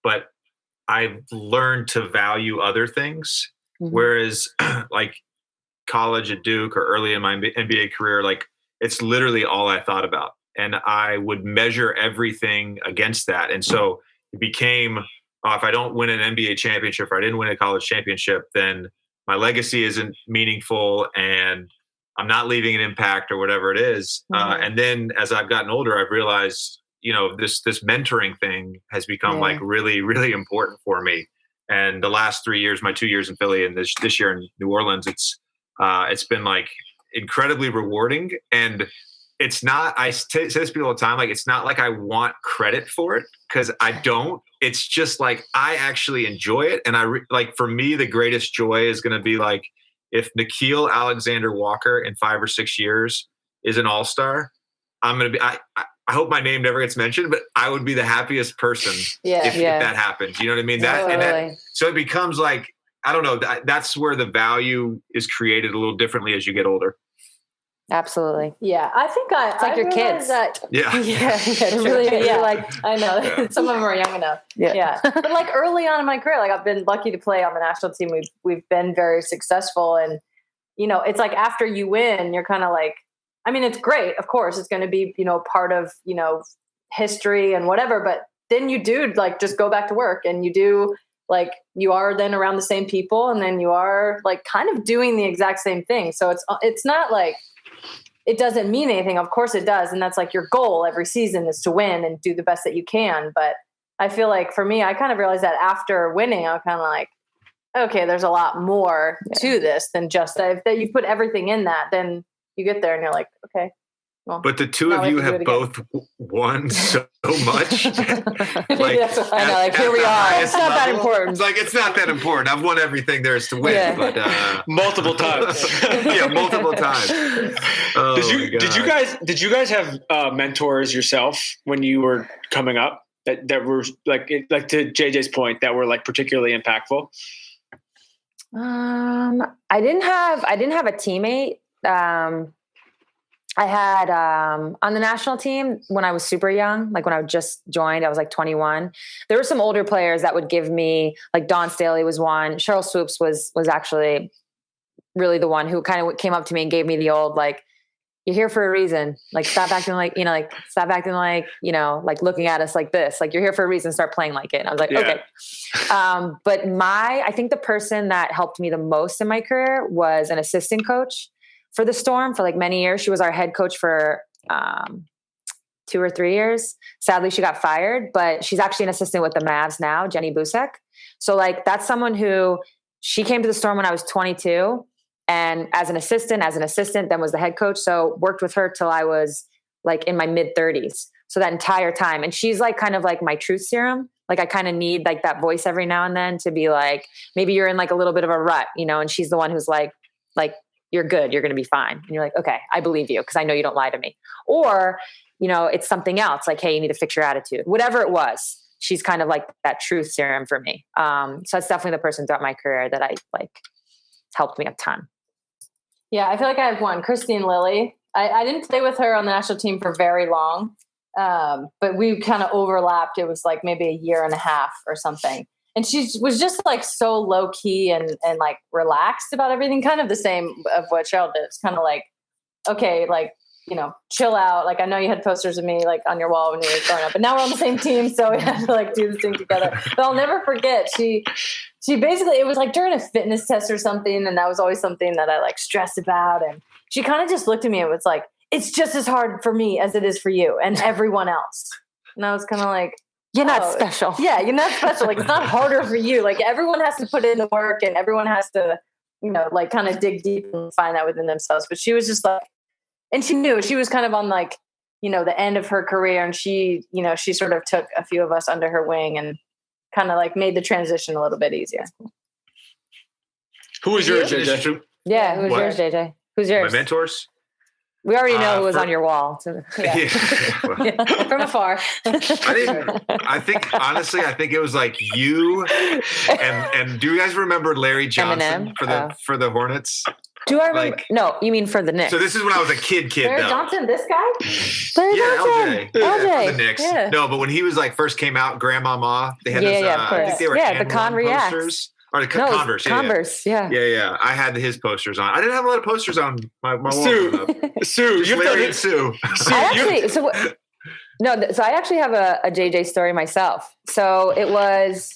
but I've learned to value other things. Mm-hmm. Whereas like college at Duke or early in my NBA career, like it's literally all I thought about. And I would measure everything against that. And so it became, if I don't win an NBA championship, or I didn't win a college championship, then my legacy isn't meaningful and I'm not leaving an impact or whatever it is. Mm-hmm. And then as I've gotten older, I've realized, this mentoring thing has become like really, really important for me. And the last 3 years, my 2 years in Philly and this year in New Orleans, it's been like incredibly rewarding. And it's not, I say this to people all the time, like, it's not like I want credit for it, because I don't. It's just like, I actually enjoy it. And for me, the greatest joy is going to be like, if Nickeil Alexander-Walker in 5 or 6 years is an all-star, I'm going to be, I hope my name never gets mentioned, but I would be the happiest person if that happens. You know what I mean? So it becomes like, I don't know, that's where the value is created a little differently as you get older. Absolutely. Yeah. I think it's like your kids. Yeah. Like, I know some of them are young enough. Yeah. But like early on in my career, like I've been lucky to play on the national team. We've been very successful. And, it's like after you win, you're kind of like, I mean, it's great. Of course, it's going to be, part of, history and whatever. But then you do like just go back to work, and you do like you are then around the same people, and then you are like kind of doing the exact same thing. So it's not like it doesn't mean anything. Of course it does. And that's like your goal every season is to win and do the best that you can. But I feel like for me, I kind of realized that after winning, I'm kind of like, okay, there's a lot more to this than just that. If you put everything in that, then you get there and you're like, okay. Well, but the two of you have both won so much. Like, I know, like here we are. It's not that important. It's like, it's not that important. I've won everything there is to win, but multiple times. Multiple times. Oh, did you guys have mentors yourself when you were coming up that were like to JJ's point, that were like particularly impactful? I didn't have a teammate. I had, on the national team when I was super young, like when I just joined, I was like 21. There were some older players that would give me, like Dawn Staley was one. Cheryl Swoops was actually really the one who kind of came up to me and gave me the old, like, you're here for a reason. Like, stop acting like, like looking at us like this, like you're here for a reason, start playing like it. And I was like, okay. But I think the person that helped me the most in my career was an assistant coach for the Storm for like many years. She was our head coach for 2 or 3 years. Sadly, she got fired, but she's actually an assistant with the Mavs now, Jenny Busek. So like, that's someone who, she came to the Storm when I was 22 and as an assistant, then was the head coach. So worked with her till I was like in my mid 30s. So that entire time. And she's like, kind of like my truth serum. Like I kind of need like that voice every now and then to be like, maybe you're in like a little bit of a rut, and she's the one who's like, you're good, you're going to be fine. And you're like, okay, I believe you because I know you don't lie to me. Or, it's something else like, hey, you need to fix your attitude. Whatever it was, she's kind of like that truth serum for me. So it's definitely the person throughout my career that I like helped me a ton. Yeah, I feel like I have one, Christine Lilly. I didn't play with her on the national team for very long. but we kind of overlapped. It was like maybe a year and a half or something. And she was just like so low key and like relaxed about everything, kind of the same of what Cheryl did. It's kind of like, okay, like, you know, chill out. Like, I know you had posters of me like on your wall when you were growing up, but now we're on the same team. So we had to like do this thing together. But I'll never forget. She basically, it was like during a fitness test or something. And that was always something that I like stressed about. And she kind of just looked at me and was like, it's just as hard for me as it is for you and everyone else. And I was kind of like, you're not special. Yeah, you're not special. Like, it's not harder for you. Like, everyone has to put in the work and everyone has to, you know, like kind of dig deep and find that within themselves. But she was just like, and she knew she was kind of on like, you know, the end of her career. And she, you know, she sort of took a few of us under her wing and kind of like made the transition a little bit easier. Who was yours, JJ? Yeah, who's yours, JJ? Who's yours? My mentors? We already know who was on your wall. So, yeah. From afar. I think honestly, it was like you and do you guys remember Larry Johnson for the Hornets? Do I remember? Like, no, you mean for the Knicks. So this is when I was a kid Larry though. Johnson, this guy? Larry Johnson. LJ. For the Knicks. Yeah. No, but when he was like first came out, Grandmama, they had this, of course. I think they were the Con Reacts. posters. Or the Converse. Converse, yeah. Yeah. I had his posters on. I didn't have a lot of posters on my wall. Sue, you've Larry and Sue. So I actually have a JJ story myself. So it was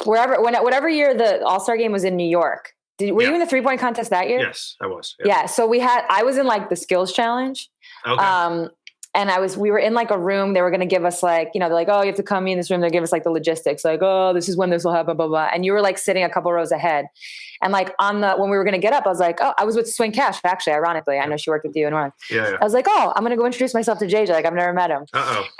whatever year the All-Star game was in New York. Were you in the 3-point contest that year? Yes, I was. Yeah. So I was in like the skills challenge. Okay. And we were in like a room. They were going to give us like, you know, they're like, oh, you have to come in this room. They'll give us like the logistics, like, oh, this is when this will happen, blah, blah, blah. And you were like sitting a couple rows ahead. And like when we were going to get up, I was like, oh, I was with Swing Cash, actually, ironically. I know she worked with you and Ron. Yeah. I was like, oh, I'm going to go introduce myself to JJ. Like, I've never met him.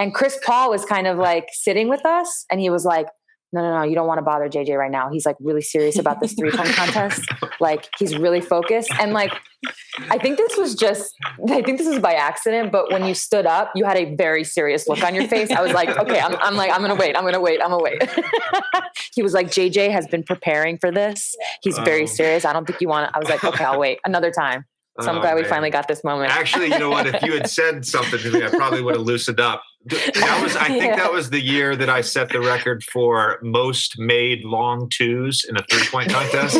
And Chris Paul was kind of like sitting with us. And he was like, no, you don't want to bother JJ right now. He's like really serious about this 3-point contest. Like, he's really focused. And like, I think this was by accident, but when you stood up, you had a very serious look on your face. I was like, okay, I'm going to wait. He was like, JJ has been preparing for this. He's very serious. I don't think you want to. I was like, okay, I'll wait another time. So I'm glad we finally got this moment. Actually, you know what? If you had said something to me, I probably would have loosened up. I think that was the year that I set the record for most made long twos in a 3-point contest.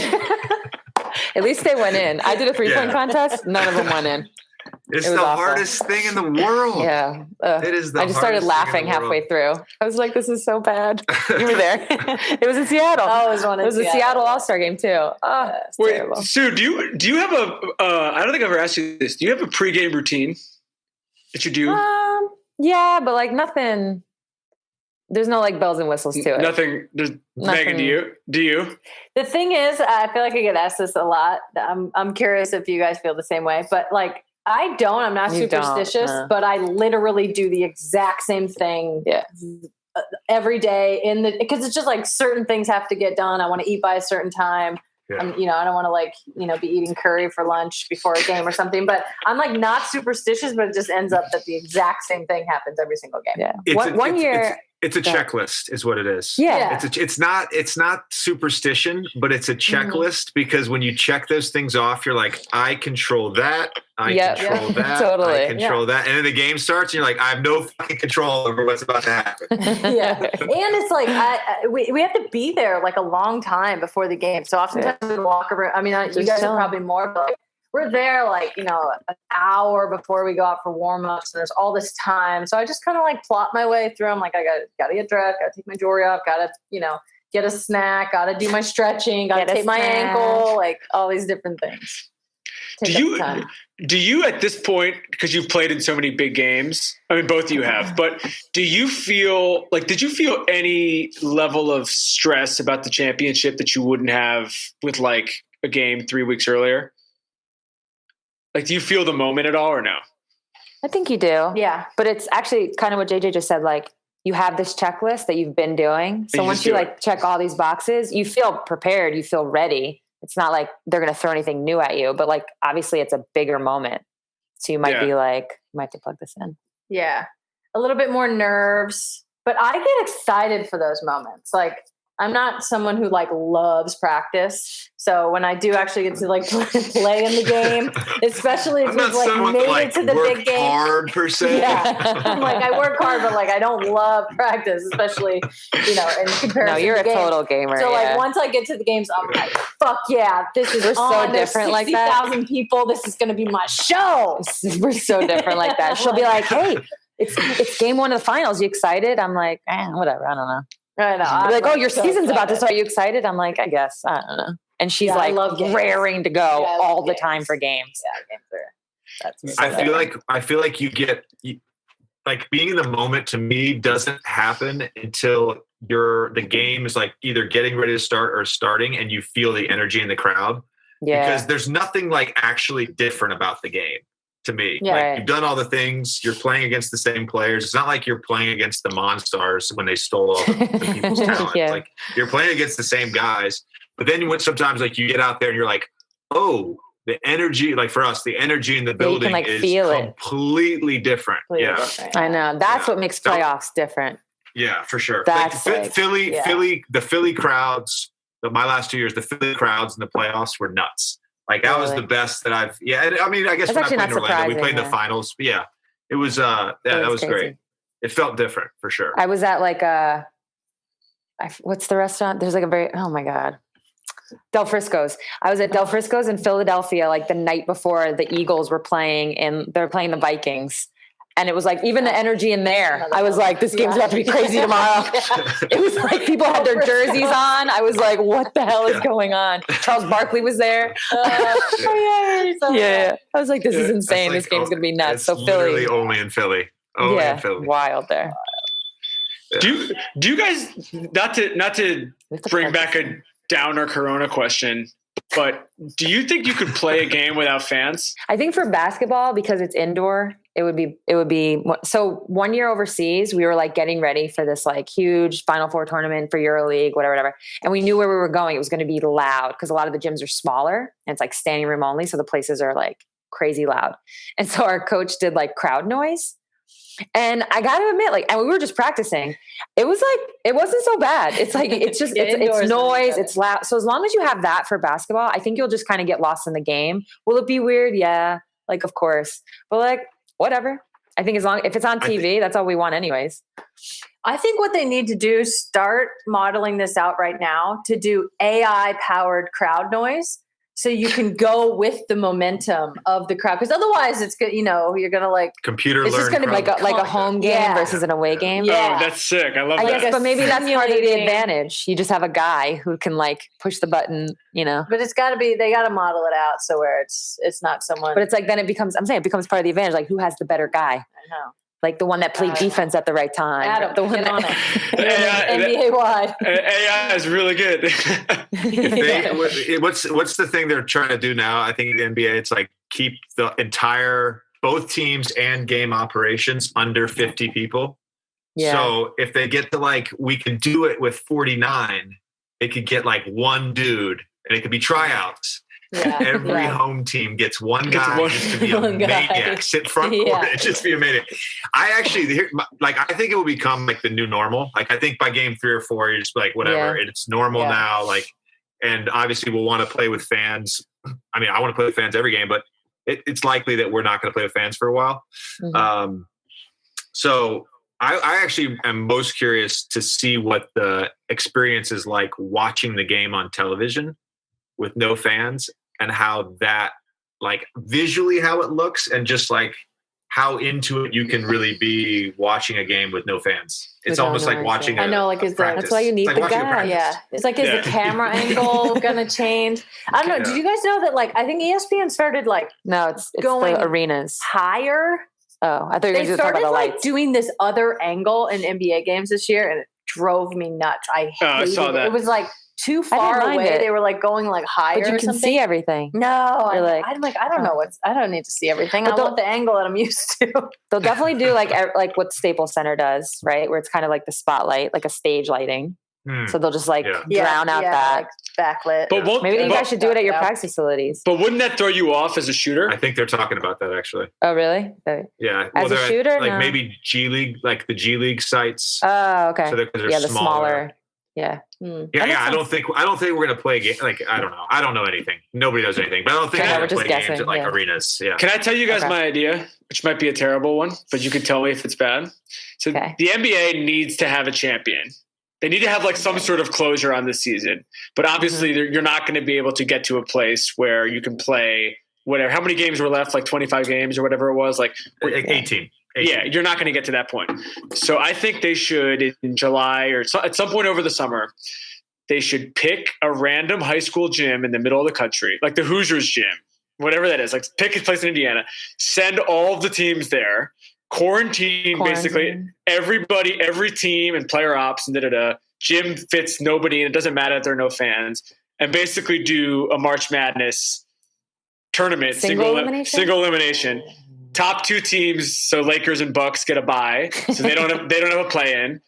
At least they went in. I did a 3-point contest. None of them went in. It's the hardest thing in the world. Yeah. It is the I just started laughing halfway through. I was like, this is so bad. You were there. It was in Seattle. Oh, it was a Seattle All-Star game too. Oh, wait, terrible. Sue, do you have I don't think I've ever asked you this. Do you have a pregame routine that you do? Yeah, but like nothing. There's no like bells and whistles to it. Nothing. Megan, do you? The thing is, I feel like I get asked this a lot. I'm curious if you guys feel the same way, but like, I don't. I'm not superstitious, but I literally do the exact same thing every day because it's just like certain things have to get done. I want to eat by a certain time. Yeah. I don't want to like, be eating curry for lunch before a game or something, but I'm like not superstitious, but it just ends up that the exact same thing happens every single game. Yeah. One year. It's a checklist is what it is. Yeah. It's not superstition, but it's a checklist because when you check those things off, you're like, I control that. I control that. Totally. I control that. And then the game starts and you're like, I have no fucking control over what's about to happen. Yeah. And it's like, we have to be there like a long time before the game. So oftentimes in the locker room, you guys are probably more, but like, we're there like, an hour before we go out for warm-ups and there's all this time. So I just kind of like plot my way through. I'm like, I gotta get dressed, gotta take my jewelry off, gotta, get a snack, gotta do my stretching, gotta tape my ankle, like all these different things. Do you at this point, because you've played in so many big games, both of you have, but did you feel any level of stress about the championship that you wouldn't have with like a game 3 weeks earlier? Like, do you feel the moment at all or no? I think you do. Yeah. But it's actually kind of what JJ just said. Like, you have this checklist that you've been doing. So once you like check all these boxes, you feel prepared. You feel ready. It's not like they're going to throw anything new at you, but like, obviously it's a bigger moment. So you might be like, you might have to plug this in. Yeah. A little bit more nerves, but I get excited for those moments. Like, I'm not someone who like loves practice. So when I do actually get to like play in the game, especially if we've like made it to the big game, hard per se. Yeah, I'm like I work hard, but like I don't love practice, especially in comparison. No, you're a total gamer. So like once I get to the games, I'm like, fuck yeah, this is so different like that. 60,000 people. This is going to be my show. We're so different like that. She'll be like, hey, it's game 1 of the finals. You excited? I'm like, whatever. I don't know. I know. Like, oh, your season's about to start. Are you excited? I'm like, I guess. I don't know. And she's like raring to go all the time for games. Yeah, games are. I feel like you get like being in the moment to me doesn't happen until the game is like either getting ready to start or starting, and you feel the energy in the crowd. Yeah. Because there's nothing like actually different about the game. To me, you've done all the things. You're playing against the same players. It's not like you're playing against the Monstars when they stole all the people's talent. Like you're playing against the same guys. But then sometimes like you get out there and you're like, oh, the energy. Like for us, the energy in the building is completely different. Different. I know. That's what makes playoffs different. Yeah, for sure. That's like the Philly crowds. My last 2 years, the Philly crowds in the playoffs were nuts. Like that was the best that I've. Yeah, I mean, I guess when I played in Orlando, we played in the finals. But yeah, it was. That was great. It felt different for sure. I was at like what's the restaurant? There's like oh my god, Del Frisco's. I was at Del Frisco's in Philadelphia like the night before the Eagles were playing, and they're playing the Vikings. And it was like, even the energy in there, I was like, this game's about to be crazy tomorrow. It was like people had their jerseys on. I was like, what the hell is going on? Charles Barkley was there. I was like, this is insane. This game's going to be nuts. So Philly. Only in Philly. In Philly. Wild there. Do you guys, not to bring back a downer Corona question, but do you think you could play a game without fans? I think for basketball, because it's indoor, it would be so 1 year overseas, we were like getting ready for this like huge Final Four tournament for EuroLeague, whatever. And we knew where we were going. It was going to be loud because a lot of the gyms are smaller and it's like standing room only. So the places are like crazy loud. And so our coach did like crowd noise. And I got to admit, like, and we were just practicing. It was like, it wasn't so bad. It's like, it's just, it's noise, it's loud. So as long as you have that for basketball, I think you'll just kind of get lost in the game. Will it be weird? Yeah. Like, of course, but like, whatever. I think if it's on TV, that's all we want anyways. I think what they need to do is start modeling this out right now to do AI powered crowd noise. So you can go with the momentum of the crowd, because otherwise it's good. You're gonna like computer. It's just gonna be like a home game versus an away game. Yeah, that's sick. I love that. Guess, but maybe that's part of the advantage. You just have a guy who can like push the button. But it's got to be. They got to model it out so where it's not someone. But it's like then it becomes. I'm saying it becomes part of the advantage. Like who has the better guy? I know. Like the one that played defense at the right time. Adam, the one get on it. NBA wide. AI is really good. What's the thing they're trying to do now? I think in the NBA, it's like keep the entire both teams and game operations under 50 people. Yeah. So if they get to like, we can do it with 49, it could get like one dude, and it could be tryouts. Yeah, every home team gets one guy just to be a maniac, sit front court and just be a maniac. I think it will become like the new normal. Like I think by game 3 or 4, you're just like, whatever, it's normal now. Like, and obviously we'll want to play with fans. I mean, I want to play with fans every game, but it's likely that we're not going to play with fans for a while. Mm-hmm. So I actually am most curious to see what the experience is like watching the game on television with no fans, and how that, like visually how it looks, and just like how into it you can really be watching a game with no fans. It's almost like watching that's why you need the guy. Yeah. It's like, is the camera angle going to change? I don't know. Did you guys know that like, I think ESPN started like, no, it's going the arenas higher. Oh, I thought you were going to talk about the lights. Doing this other angle in NBA games this year, and it drove me nuts. I saw that. It was like too far away. They were like going like higher. But you can see everything. No, I'm like, I don't know I don't need to see everything. I want the angle that I'm used to. They'll definitely do like what Staples Center does, right? Where it's kind of like the spotlight, like a stage lighting. So they'll just like drown out that backlit. But maybe you guys should do it at your practice facilities. But wouldn't that throw you off as a shooter? I think they're talking about that actually. Oh, really? Yeah. As a shooter? Like maybe G League, like the G League sites. Oh, okay. So they're the smaller. Yeah. I don't think we're gonna play a game. Like, I don't know. I don't know anything. Nobody knows anything. But I don't think we're gonna play games at like arenas. Yeah. Can I tell you guys my idea, which might be a terrible one, but you can tell me if it's bad. So the NBA needs to have a champion. They need to have like some sort of closure on this season. But obviously, you're not going to be able to get to a place where you can play whatever. How many games were left? Like 25 games or whatever it was. Like 18. Yeah, you're not going to get to that point. So I think they should, in July or at some point over the summer, they should pick a random high school gym in the middle of the country, like the Hoosiers gym, whatever that is. Like pick a place in Indiana, send all of the teams there, quarantine. Basically everybody, every team and player ops and Gym fits nobody and it doesn't matter if there are no fans, and basically do a March Madness tournament, single elimination. Top 2 teams, so Lakers and Bucks get a bye, so they don't have a play-in.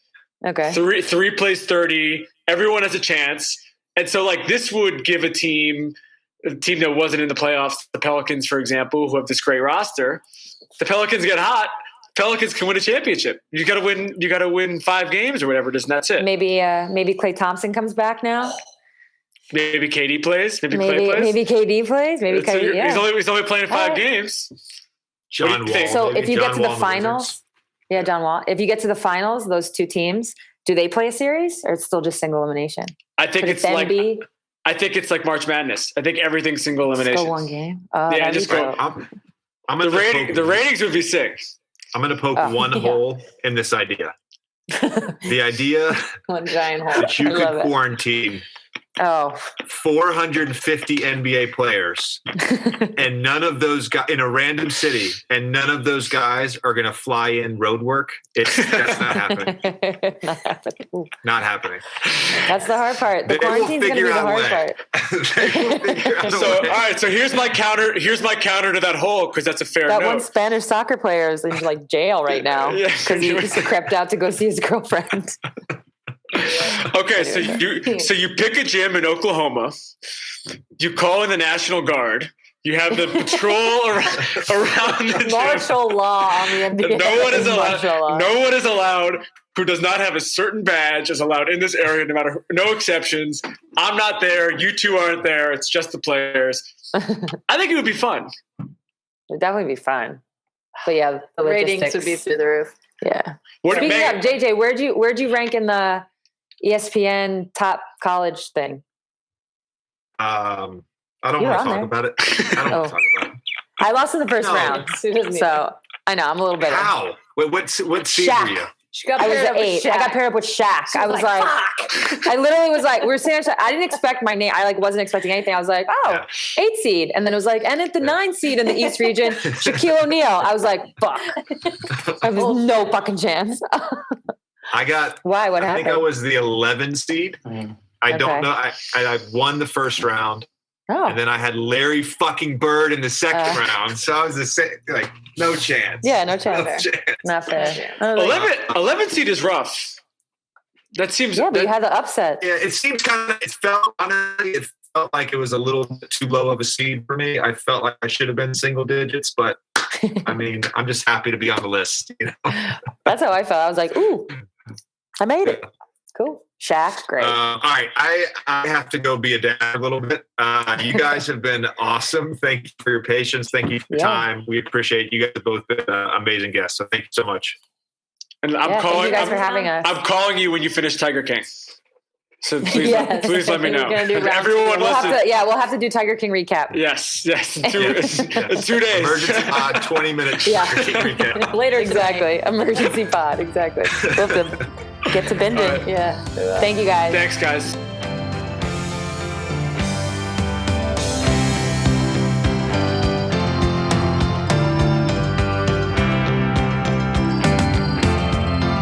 Okay. 3 plays 30. Everyone has a chance, and so like this would give a team that wasn't in the playoffs, the Pelicans, for example, who have this great roster. The Pelicans get hot. Pelicans can win a championship. You got to win 5 games or whatever it is, and that's it. Maybe Klay Thompson comes back now. Maybe KD plays. Maybe KD plays. Maybe KD. Yeah. He's only playing 5 games. John Wall. So if you get to the finals, John Wall. If you get to the finals, those 2 teams, do they play a series or it's still just single elimination? I think it's like March Madness. I think everything's single elimination. Just go 1 game. Just go. The ratings would be sick. I'm going to poke one hole in this idea. The idea one giant hole. That you could quarantine 450 NBA players and none of those guys in a random city, and none of those guys are going to fly in road work. That's not happening. Not happening. That's the hard part. The quarantine's going to be the hard part. So, all right. So here's my counter to that hole, because that's a fair note. That one Spanish soccer player is in like jail right now because he just crept out to go see his girlfriend. Okay, so you pick a gym in Oklahoma, you call in the National Guard, you have the patrol around the gym. Martial law on the NBA. No one is allowed who does not have a certain badge is allowed in this area, no exceptions. I'm not there, you 2 aren't there, it's just the players. I think it would be fun. It would definitely be fun. But yeah, the ratings would be through the roof. Yeah. Speaking of JJ, where'd you rank in the ESPN top college thing? I don't want to talk about it. I lost in the first round, so I know I'm a little bitter. How? Wait, what seed were you? I was at 8. I got paired up with Shaq. I was like, I literally was like, we were sitting. I didn't expect my name. I wasn't expecting anything. I was like, 8 seed, and then it was like, and at the 9 seed in the East region, Shaquille O'Neal. I was like, fuck. I was no fucking chance. I got. Why? What happened? I think I was the 11 seed. I don't know. I won the first round. Oh. And then I had Larry fucking Bird in the second round. So I was like, no chance. Yeah, no chance. Not fair. 11 seed is rough. That seems. Yeah, but you had the upset. Yeah, it seems it felt like it was a little bit too low of a seed for me. I felt like I should have been single digits, but I mean, I'm just happy to be on the list. You know? That's how I felt. I was like, ooh, I made it. Cool. Shaq, great. All right. I have to go be a dad a little bit. You guys have been awesome. Thank you for your patience. Thank you for your time. We appreciate you guys have both been amazing guests. So thank you so much. And I'm calling you guys for having us. I'm calling you when you finish Tiger King. So please let me know. Everyone listen. We'll have to do Tiger King recap. Yes. In 2 days. Emergency pod, 20 minutes. Tiger King recap. Later, exactly. Emergency pod, exactly. We'll have to get to binging. Right. Yeah. Thank you guys. Thanks, guys.